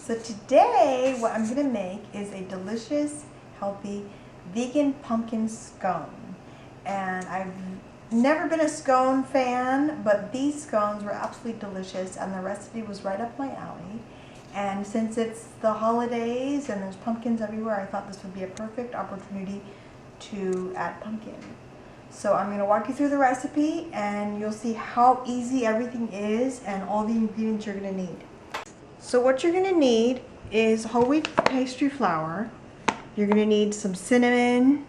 So today what I'm going to make is a delicious, healthy, vegan pumpkin scone. And I've never been a scone fan, but these scones were absolutely delicious and the recipe was right up my alley. And since it's the holidays and there's pumpkins everywhere, I thought this would be a perfect opportunity to add pumpkin. So I'm going to walk you through the recipe and you'll see how easy everything is and all the ingredients you're going to need. So what you're going to need is whole wheat pastry flour. You're going to need some cinnamon,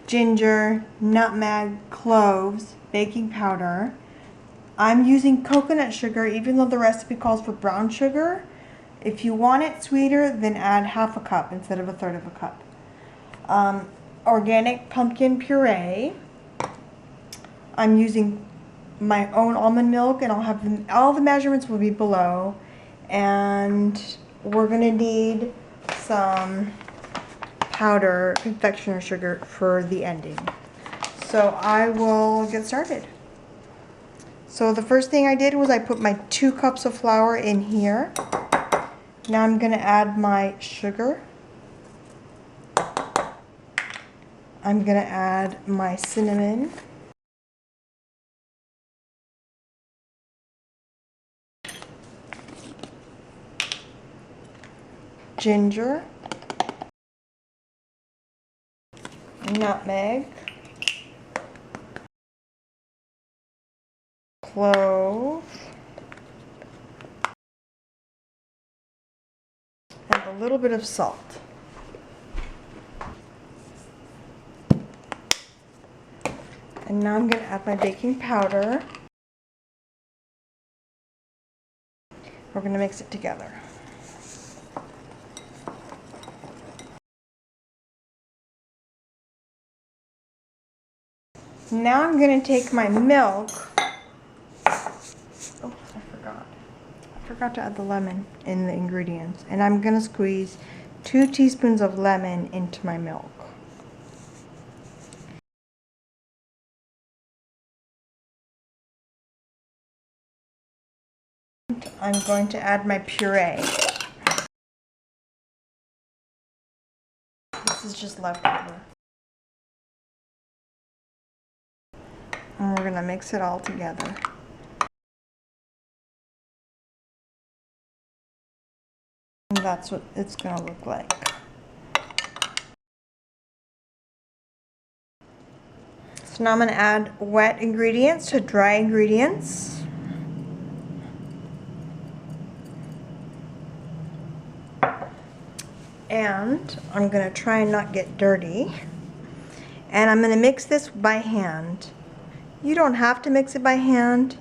ginger, nutmeg, cloves, baking powder. I'm using coconut sugar even though the recipe calls for brown sugar. If you want it sweeter, then add half a cup instead of a third of a cup. Organic pumpkin puree. I'm using my own almond milk and I'll have all the measurements will be below. And we're going to need some powder confectioner sugar for the ending. So I will get started. So the first thing I did was I put my 2 cups of flour in here. Now I'm going to add my sugar. I'm going to add my cinnamon. Ginger, nutmeg, clove, and a little bit of salt. And now I'm going to add my baking powder. We're going to mix it together. Now I'm going to take my milk. Oh, I forgot to add the lemon in the ingredients. And I'm going to squeeze 2 teaspoons of lemon into my milk. I'm going to add my puree. This is just leftover. And we're going to mix it all together. And that's what it's going to look like. So now I'm going to add wet ingredients to dry ingredients. And I'm going to try and not get dirty. And I'm going to mix this by hand. You don't have to mix it by hand.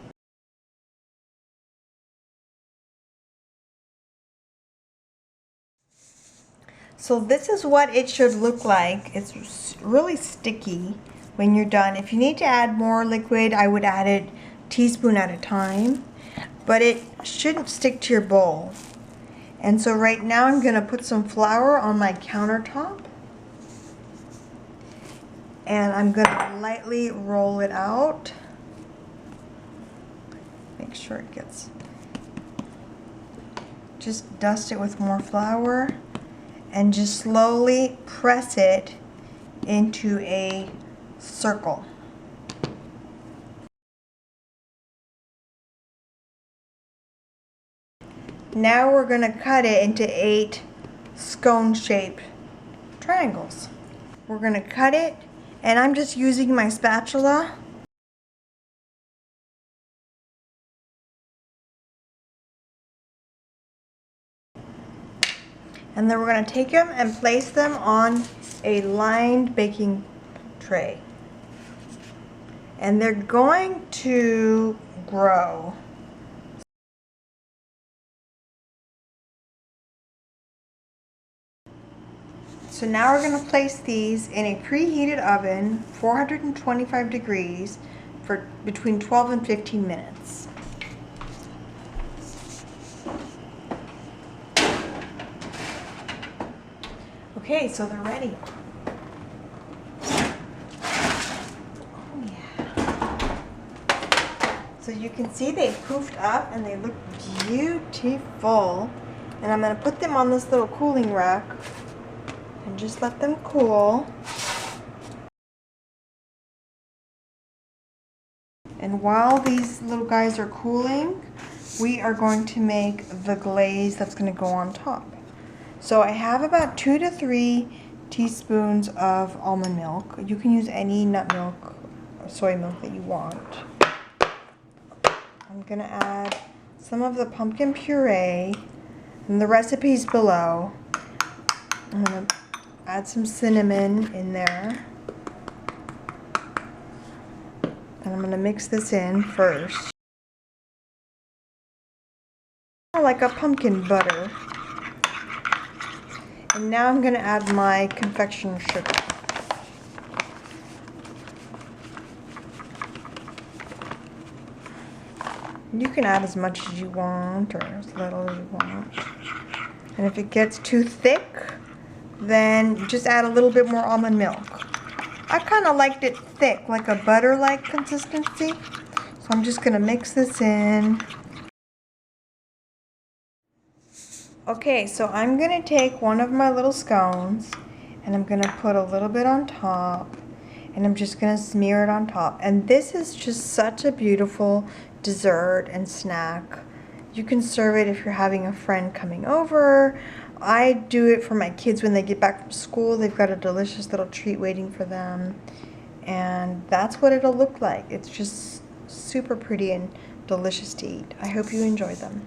So this is what it should look like. It's really sticky when you're done. If you need to add more liquid, I would add it a teaspoon at a time. But it shouldn't stick to your bowl. And so right now I'm going to put some flour on my countertop. And I'm going to lightly roll it out. Make sure it gets, just dust it with more flour and just slowly press it into a circle. Now we're going to cut it into 8 scone-shaped triangles. We're going to cut it. And I'm just using my spatula. And then we're going to take them and place them on a lined baking tray. And they're going to grow. So now we're going to place these in a preheated oven, 425 degrees, for between 12 and 15 minutes. Okay, so they're ready. Oh yeah. So you can see they poofed up and they look beautiful. And I'm going to put them on this little cooling rack and just let them cool. And while these little guys are cooling, we are going to make the glaze that's going to go on top. So I have about 2 to 3 teaspoons of almond milk. You can use any nut milk or soy milk that you want. I'm going to add some of the pumpkin puree, and the recipe's below. I'm going to add some cinnamon in there. And I'm going to mix this in first. Like a pumpkin butter. And now I'm going to add my confectioner sugar. You can add as much as you want or as little as you want. And if it gets too thick, then just add a little bit more almond milk. I kind of liked it thick, like a butter-like consistency. So I'm just going to mix this in. Okay, so I'm going to take one of my little scones and I'm going to put a little bit on top, and I'm just going to smear it on top. And this is just such a beautiful dessert and snack. You can serve it if you're having a friend coming over. I do it for my kids when they get back from school. They've got a delicious little treat waiting for them. And that's what it'll look like. It's just super pretty and delicious to eat. I hope you enjoy them.